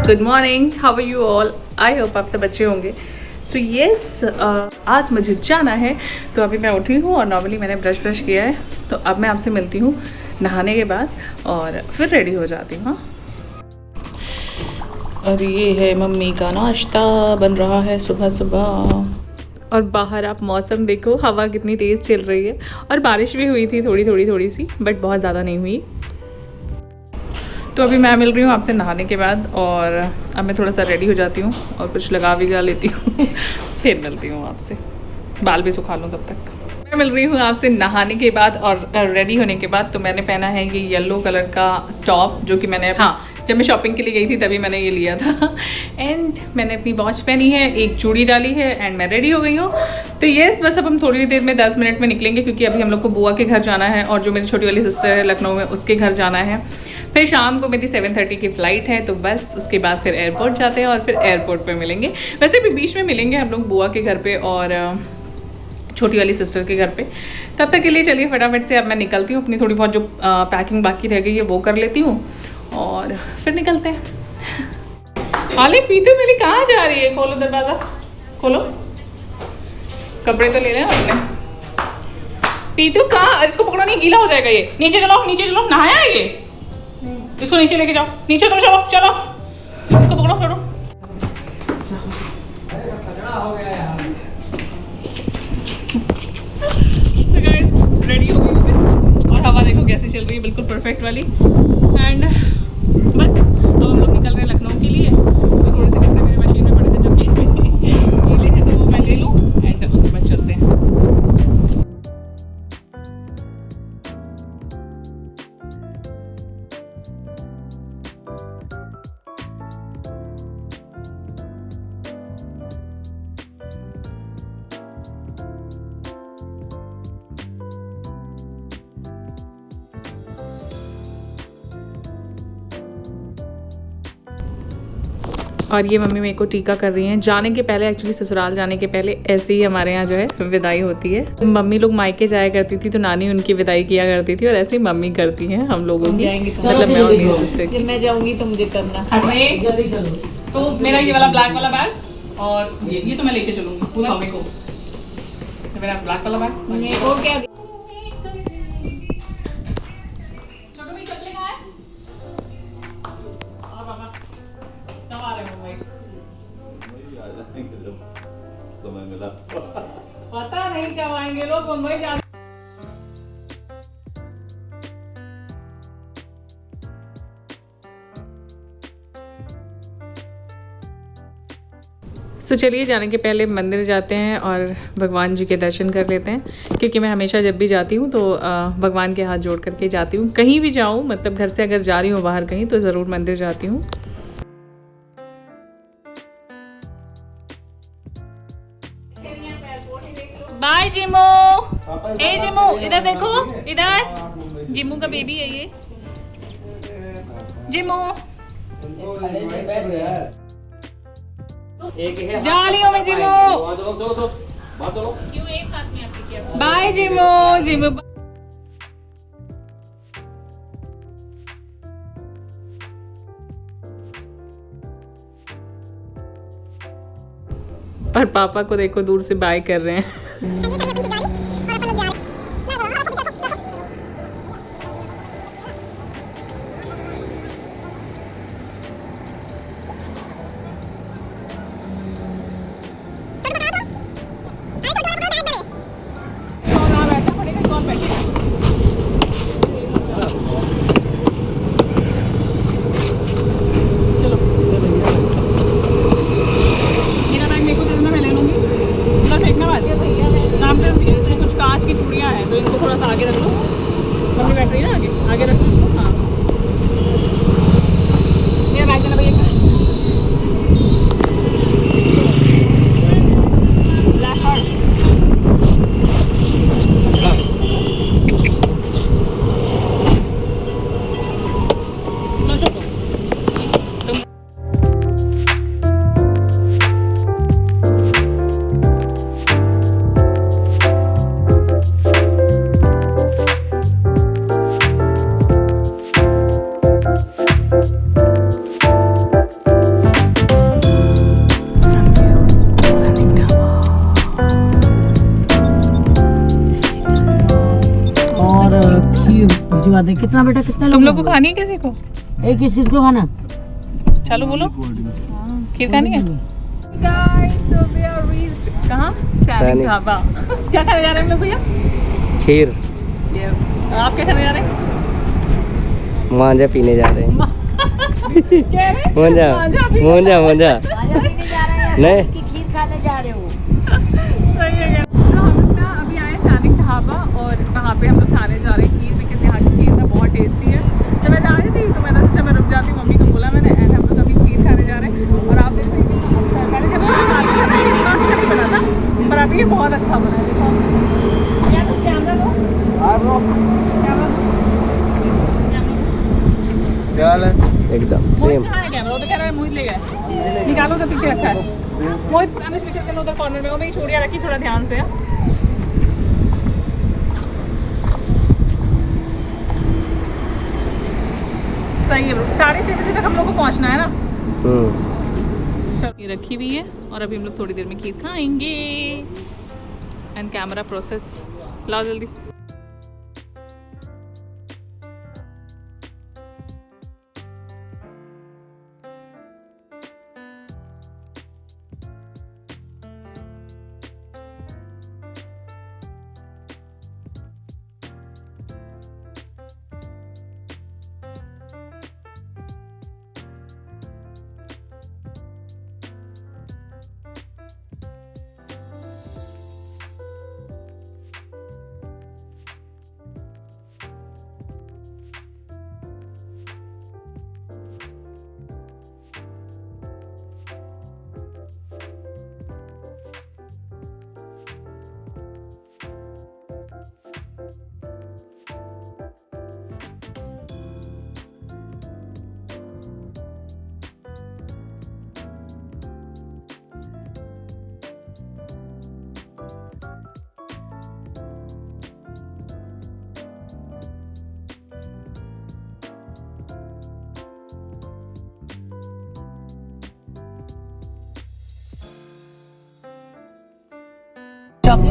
Good morning, how are you all. I hope आप सब अच्छे होंगे। सो येस, आज मुझे जाना है। तो अभी मैं उठी हूँ और नॉर्मली मैंने ब्रश किया है। तो अब मैं आपसे मिलती हूँ नहाने के बाद और फिर रेडी हो जाती हूँ। हाँ, और ये है मम्मी का नाश्ता बन रहा है सुबह सुबह। और बाहर आप मौसम देखो, हवा कितनी तेज़ चल रही है और बारिश भी हुई थी थोड़ी सी, बट बहुत ज़्यादा नहीं हुई। तो अभी मैं मिल रही हूँ आपसे नहाने के बाद और अब मैं थोड़ा सा रेडी हो जाती हूँ और कुछ लगा लेती हूँ फिर मिलती हूँ आपसे, बाल भी सुखा लूँ तब तक। मैं मिल रही हूँ आपसे नहाने के बाद और रेडी होने के बाद। तो मैंने पहना है ये येलो कलर का टॉप, जो कि मैंने जब मैं शॉपिंग के लिए गई थी तभी मैंने ये लिया था। एंड मैंने अपनी वॉच पहनी है, एक चूड़ी डाली है एंड मैं रेडी हो गई हूँ। तो येस, बस अब हम थोड़ी देर में 10 मिनट में निकलेंगे, क्योंकि अभी हम लोग को बुआ के घर जाना है और जो मेरी छोटी वाली सिस्टर है लखनऊ में, उसके घर जाना है। फिर शाम को मेरी 7:30 की फ़्लाइट है। तो बस उसके बाद फिर एयरपोर्ट जाते हैं और फिर एयरपोर्ट पे मिलेंगे। वैसे भी बीच में मिलेंगे हम लोग बुआ के घर पे और छोटी वाली सिस्टर के घर पे। तब तक के लिए चलिए फटाफट से अब मैं निकलती हूँ, अपनी थोड़ी बहुत जो पैकिंग बाकी रह गई है वो कर लेती हूँ और फिर निकलते हैं। अरे पीतू मेरी कहाँ जा रही है? खोलो दरवाज़ा, खोलो। कपड़े तो ले लें अपने। पीतू कहाँ? इसको पकड़ो, नहीं गीला हो जाएगा ये। नीचे चलो, नहाया है ये? इसको नीचे लेके जाओ, नीचे तो चलो इसको पकड़ो, छोड़ो। So guys, रेडी हो गई हूँ और हवा देखो कैसे चल रही है, बिल्कुल परफेक्ट वाली। एंड बस अब हम लोग निकल रहे हैं लखनऊ के लिए। तो थोड़े से कपड़े मेरे मशीन में पड़े थे जो कि गीले हैं, तो वो मैं ले लूँ एंड उसके बाद चलते हैं। और ये मम्मी मेरे को टीका कर रही हैं जाने के पहले। एक्चुअली ससुराल जाने के पहले ऐसे ही हमारे यहाँ जो है विदाई होती है। मम्मी लोग मायके जाया करती थी तो नानी उनकी विदाई किया करती थी और ऐसे ही मम्मी करती हैं हम लोगों की। मतलब मैं और मेरी सिस्टर की। मैं जाऊंगी तो मुझे करना। जल्दी चलो। तो मेरा ये वाला ब्लैक वाला बैग और ये तो मैं लेके चलूंगी पूरा मम्मी को। मेरा ब्लैक वाला बैग समय मिला पता नहीं कब आएंगे लोग मुंबई जा। सो चलिए जाने के पहले मंदिर जाते हैं और भगवान जी के दर्शन कर लेते हैं, क्योंकि मैं हमेशा जब भी जाती हूँ तो भगवान के हाथ जोड़ करके जाती हूँ। कहीं भी जाऊँ, मतलब घर से अगर जा रही हूँ बाहर कहीं, तो ज़रूर मंदिर जाती हूँ। बाय जिमू। ए जिमू, इधर देखो, इधर जिमू का बेबी है ये। जिमू जा रही हूँ मैं जिमू। क्यों एक साथ में आपने किया? बाय जिमू। और पापा को देखो दूर से बाय कर रहे हैं। नाम बात है। कितना बेटा, कितना तुम लोग को खानी है किसी को? एक किस को खाना? चलो बोलो। खीर खानी है? Guys, so we are reached कहाँ? सैनिक ढाबा। क्या खाने जा रहे हैं हम लोग भैया? खीर। Yes. आप क्या खाने जा रहे हैं? मांझा पीने जा रहे हैं। क्या है? मांझा नहीं, खीर खाने जा रहे हो? सही है। तो हम लोग ना अभी आए सैनिक ढाबा और वहाँ पे हम लोग खाने जा रहे हैं खीर, बिकॉज यहाँ की खीर ना बहुत टेस्टी है। तो मैं जा रही थी तो मैंने सोचा मैं रुक जाती, मम्मी को बोला मैंने, एंड हम लोग अभी खीर खाने जा रहे हैं। और आप देख रहे हैं कितना अच्छा है। पहले जब मैं इतना अच्छा नहीं बना था, पर अभी ये बहुत अच्छा बना है। देखो क्या कुछ कैमरा दो, क्या हाल है? एकदम सेम। कहाँ है कैमरा? वो तो कह रहा है मोहित ले गए, निकालो तो पीछे रखा है। मोहित अनुष पीछे से उधर कॉर्नर में, वो मेरी चूड़ियाँ रखी, थोड़ा ध्यान से। सही है, 6:30 बजे तक हम लोग को पहुंचना है ना। चलो ये रखी हुई है और अभी हम लोग थोड़ी देर में खीर खाएंगे। एंड कैमरा प्रोसेस लाओ जल्दी।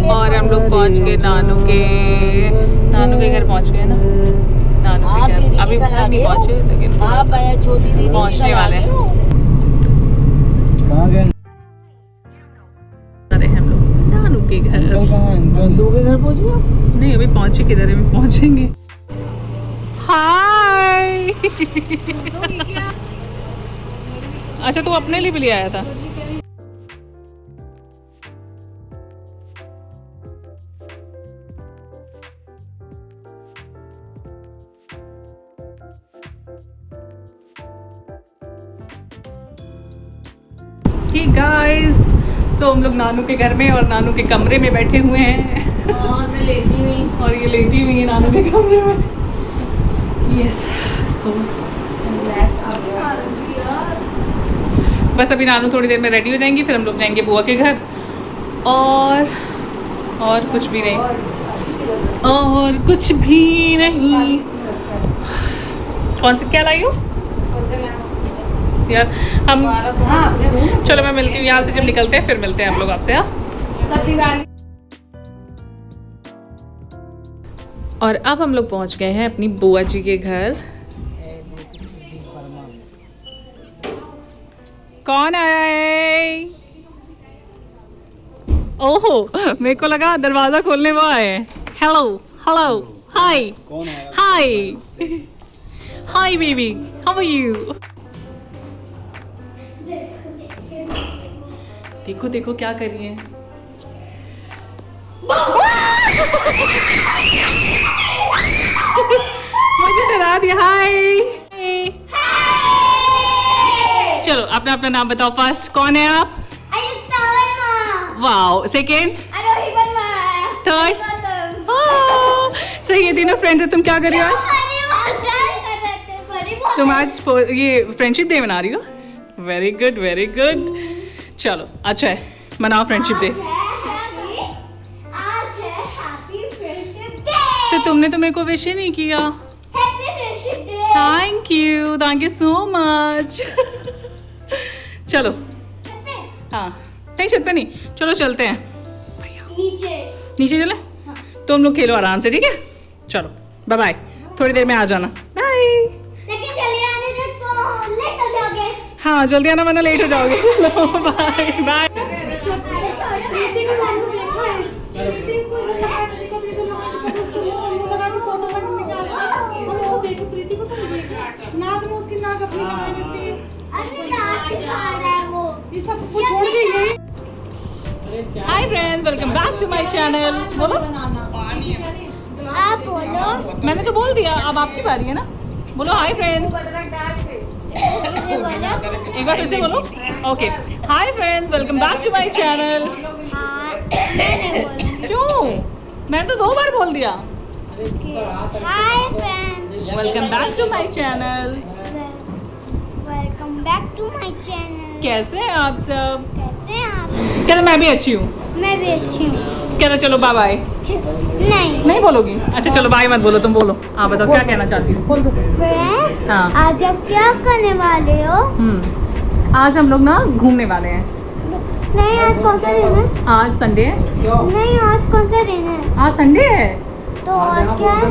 और हम लोग पहुंच गए नानू के घर पहुंच गए ना। नानू के घर अभी नहीं पहुंचे, लेकिन पहुंचने वाले हैं। अरे हम लोग नानू के घर पहुंच गए। नहीं अभी पहुंचे किधर है, अभी पहुंचेंगे। हाय अच्छा तू अपने लिए भी ले आया था? ठीक गाइस, सो हम लोग नानू के घर में और नानू के कमरे में बैठे हुए हैं। और मैं लेटी हुई, और ये लेटी हुई है नानू के कमरे में। यस सो बस अभी नानू थोड़ी देर में रेडी हो जाएंगी, फिर हम लोग जाएंगे बुआ के घर। और कुछ भी नहीं, और कुछ भी नहीं। कौन सी क्या लाई हो यार? हम चलो मैं मिलती हूँ यहाँ से, जब निकलते हैं फिर मिलते हैं हम लोग आपसे। और अब हम लोग पहुँच गए हैं अपनी बुआ जी के घर। कौन आया है? ओहो मेरे को लगा दरवाजा खोलने वो आए। Hello hello hi hi hi baby, how are you? देखो देखो क्या कर रही है। मुझे डरा दिया। हाय चलो अपना अपना नाम बताओ। फर्स्ट कौन है आप? वाओ। सेकेंड? थर्ड? सही है, तीनों फ्रेंड्स है। तुम क्या कर रही हो आज? तुम आज ये फ्रेंडशिप डे मना रही हो? Very good very good. चलो अच्छा है, मनाओ फ्रेंडशिप डे। तो तुमने तो मेरे को विश ही नहीं किया। Thank you so much. चलो हाँ नहीं छत पे नहीं, चलो चलते हैं नीचे चले। तो हम लोग खेलो आराम से, ठीक है? चलो बाय बाय। थोड़ी देर में आ जाना। बाय। लेकिन जल्दी आने से तो लेट हो जाओगे। हाँ जल्दी आना वरना लेट हो जाओगे। Bye bye. प्रीति को मैंने देखा है। प्रीति को प्रीति को नाक में उसकी नाक अपनी लगाई रहती है। अरे नाक दिखा रहा है वो। ये सब कुछ छोड़ के यही। Hi friends, welcome back to my channel. बोलो। आप बोलो। मैंने तो बोल दिया, अब आपकी बारी है ना। बोलो हाय फ्रेंड्स। एक बार फिर से बोलो। Okay hi friends, welcome back to my channel. हाँ, मैंने बोला। क्यों? मैंने तो 2 बार बोल दिया। Hi friends, welcome back to my channel. Welcome back to my channel. कैसे हैं आप सब? कैसे हैं आप? कहते मैं भी अच्छी हूँ। मैं भी अच्छी हूँ। कहते चलो बाय बाय। नहीं नहीं बोलोगी? अच्छा चलो बाय मत बोलो, तुम बोलो। आप बताओ क्या कहना चाहती हो? फ्रेंड्स, हाँ। आज आप क्या करने वाले हो? आज हम लोग ना घूमने वाले हैं। नहीं, आज कौन सा दिन है? आज संडे है। नहीं, आज कौन सा दिन है? आज संडे है। तो आज क्या है?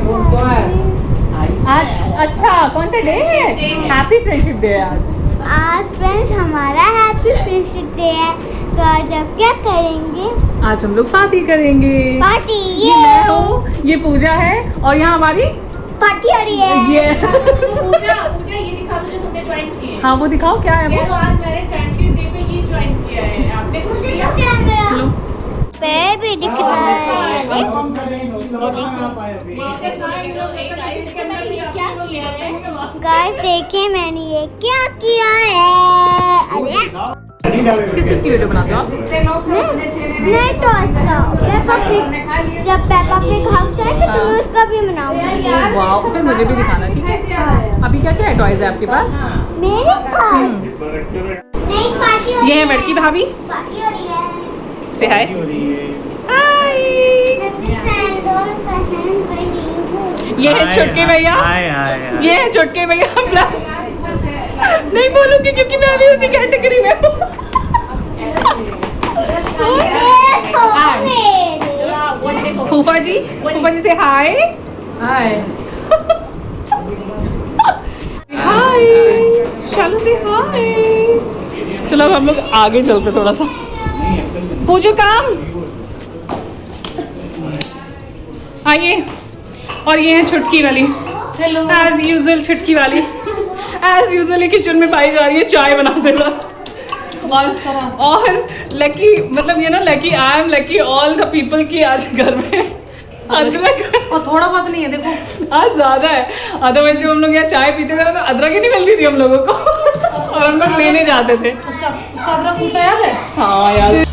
आज अच्छा कौन सा डे है? हैप्पी फ्रेंडशिप डे है आज। आज फ्रेंड्स हमारा हैप्पी फ्रेंडशिप डे है। तो आज आप क्या करेंगे? आज हम लोग पार्टी करेंगे। पार्टी। ये मैं हूँ, ये पूजा है और यहाँ हमारी पार्टी हो रही है। ये पूजा ये दिखा दो जो तुमने ज्वाइन किए हैं। हाँ वो दिखाओ क्या है ये वो। तो आज मेरे फ्रेंडशिप डे पे ये ज्वाइन किया है आपने। कुछ किया? लो। पैर भी दिख रहा है। क्या किया है? गाइस देखिए मैंने ये क्या किया है। अरे किस चीज़ की वीडियो बनाते हो आप? नहीं तो अच्छा पेपा पिग। जब पेपा पिग हाउस आएगा तो मैं उसका भी बनाऊंगी। वाह, फिर मुझे भी दिखाना ठीक है। अभी क्या क्या टॉयज है आपके पास? मेरे पास नहीं पार्टी हो रही ये है लड़की भाभी। पार्टी हो रही है। से हाय। हाय। मैं सैंडल पहन रही हूँ। ये है छोटके भैया। ये है छोटके भैया प्लस। नहीं बोलूंगी क्योंकि मैं भी उसी कैटेगरी में हूँ। फूफा जी से हाय। हाय। चलो से हाय। चलो अब हम लोग आगे चलते थोड़ा सा। पूछो काम। आइए। और ये है छुटकी वाली। हेलो। एज यूजुअल छुटकी वाली। एज यूजुअल किचन में पाई जा रही है चाय बनाते वक्त। और लकी मतलब ये ना lucky I am lucky all the people की आज घर में अदरक और थोड़ा बहुत नहीं है देखो। आज ज्यादा है। अदरवाइज जब हम लोग यहाँ चाय पीते थे ना तो अदरक ही नहीं मिलती थी हम लोगों को। और हम लोग लेने जाते थे। उसका अदरक फूटा याद है? हाँ यार।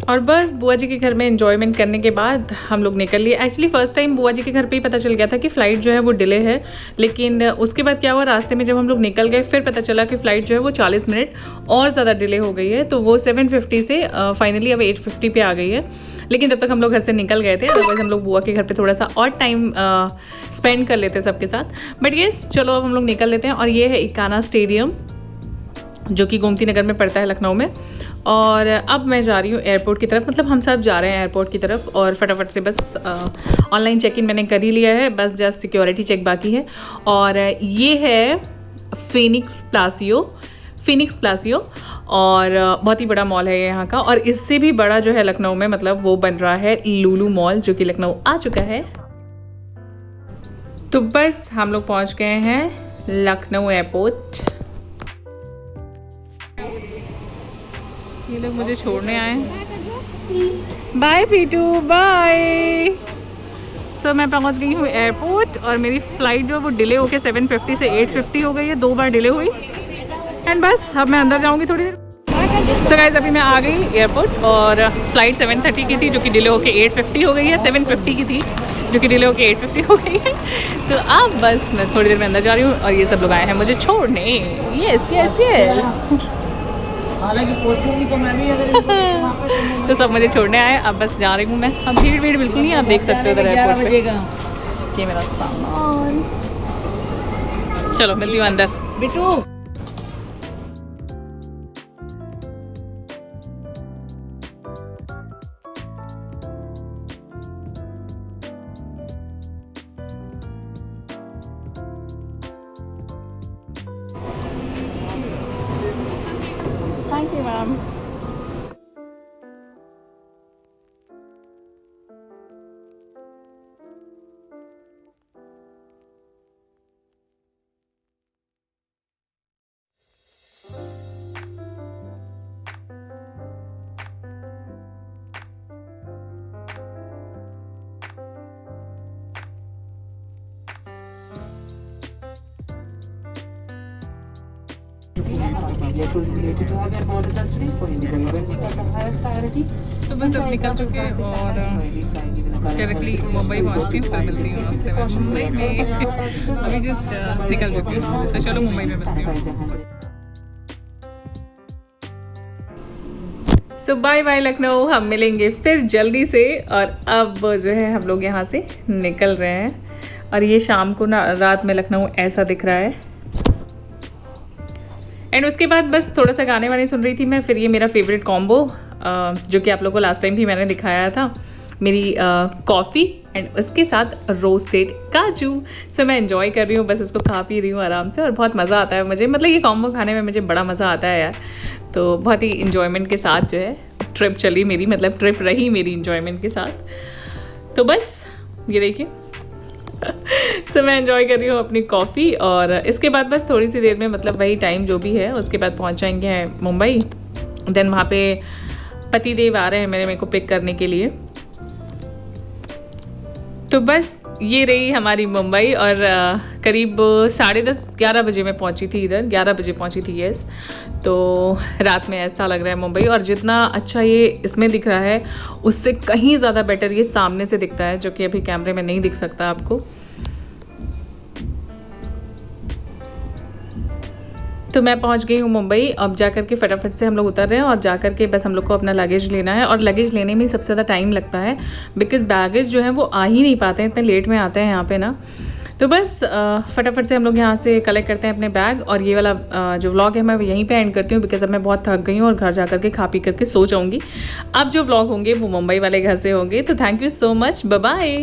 और बस बुआ जी के घर में एंजॉयमेंट करने के बाद हम लोग निकल लिए। एक्चुअली फ़र्स्ट टाइम बुआ जी के घर पे ही पता चल गया था कि फ़्लाइट जो है वो डिले है। लेकिन उसके बाद क्या हुआ, रास्ते में जब हम लोग निकल गए फिर पता चला कि फ़्लाइट जो है वो 40 मिनट और ज़्यादा डिले हो गई है। तो वो 7:50 से फाइनली अब 8:50 पे आ गई है। लेकिन तब तक हम लोग घर से निकल गए थे। अदरवाइज हम लोग बुआ के घर पर थोड़ा सा और टाइम स्पेंड कर लेते सबके साथ। बट येस चलो अब हम लोग निकल लेते हैं। और ये है इकाना स्टेडियम जो कि गोमती नगर में पड़ता है लखनऊ में। और अब मैं जा रही हूँ एयरपोर्ट की तरफ, मतलब हम सब जा रहे हैं एयरपोर्ट की तरफ। और फटाफट से बस ऑनलाइन चेक इन मैंने कर ही लिया है, बस जस्ट सिक्योरिटी चेक बाकी है। और ये है फिनिक्स प्लासियो और बहुत ही बड़ा मॉल है यहाँ का। और इससे भी बड़ा जो है लखनऊ में, मतलब वो बन रहा है लुलु मॉल जो कि लखनऊ आ चुका है। तो बस हम लोग पहुँच गए हैं लखनऊ एयरपोर्ट। ये लोग मुझे छोड़ने आए। Bye पीटू bye. सो मैं पहुंच गई हूँ एयरपोर्ट और मेरी फ़्लाइट जो वो डिले होके 7:50 से 8:50 हो गई है, 2 बार डिले हुई। एंड बस अब मैं अंदर जाऊँगी थोड़ी देर। सो गाइस अभी मैं आ गई एयरपोर्ट और फ़्लाइट 7:30 की थी जो कि डिले होके 8:50 हो गई है। 7:50 की थी जो कि डिले होके 8:50 हो गई है। तो अब बस मैं थोड़ी देर में अंदर जा रही हूँ और ये सब लोग आए हैं मुझे छोड़ने। Yes yes yes. हालांकि पहुंचूंगी तो मैं भी अगर तो सब मुझे छोड़ने आए। अब बस जा रही हूँ मैं। अब भीड़ बिल्कुल नहीं, आप देख सकते हो उधर एयरपोर्ट पे। ये मेरा सामान। चलो मिलती हूँ अंदर। Bittu thank you ma'am. तो बस अब निकल चुके हैं और डायरेक्टली मुंबई पहुंचती हूँ, फिर मिलती हूँ आपसे मैं मुंबई में। अभी जस्ट निकल चुकी हूँ, तो चलो मुंबई में मिलती हूँ। सो बाय बाय लखनऊ, हम मिलेंगे फिर जल्दी से। और अब जो है हम लोग यहाँ से निकल रहे हैं और ये शाम को ना रात में लखनऊ ऐसा दिख रहा है। एंड उसके बाद बस थोड़ा सा गाने वाने सुन रही थी मैं। फिर ये मेरा फेवरेट कॉम्बो जो कि आप लोगों को लास्ट टाइम भी मैंने दिखाया था, मेरी कॉफ़ी एंड उसके साथ रोस्टेड काजू। सो मैं एंजॉय कर रही हूँ, बस इसको खा पी रही हूँ आराम से और बहुत मज़ा आता है मुझे। मतलब ये कॉम्बो खाने में मुझे बड़ा मज़ा आता है यार। तो बहुत ही इन्जॉयमेंट के साथ जो है ट्रिप चली मेरी, मतलब ट्रिप रही मेरी इन्जॉयमेंट के साथ। तो बस ये देखिए सो मैं एंजॉय कर रही हूँ अपनी कॉफ़ी और इसके बाद बस थोड़ी सी देर में, मतलब वही टाइम जो भी है उसके बाद पहुँच जाएंगे मुंबई। देन वहाँ पे पति देव आ रहे हैं मेरे को पिक करने के लिए। तो बस ये रही हमारी मुंबई और करीब 10:30-11 बजे मैं पहुंची थी इधर, 11 बजे पहुंची थी यस। तो रात में ऐसा लग रहा है मुंबई, और जितना अच्छा ये इसमें दिख रहा है उससे कहीं ज़्यादा बेटर ये सामने से दिखता है, जो कि अभी कैमरे में नहीं दिख सकता आपको। तो मैं पहुंच गई हूँ मुंबई। अब जा कर के फटाफट से हम लोग उतर रहे हैं और जा कर के बस हम लोग को अपना लगेज लेना है। और लगेज लेने में ही सबसे ज़्यादा टाइम लगता है, बिकॉज बैगेज जो है वो आ ही नहीं पाते हैं, इतने लेट में आते हैं यहाँ पे ना। तो बस फटाफट से हम लोग यहाँ से कलेक्ट करते हैं अपने बैग। और ये वाला जो व्लॉग है मैं यहीं पे एंड करती हूँ, बिकॉज अब मैं बहुत थक गई हूँ और घर जा कर के खा पी करके सो जाऊँगी। अब जो व्लॉग होंगे वो मुंबई वाले घर से होंगे। तो thank you so much, bye bye.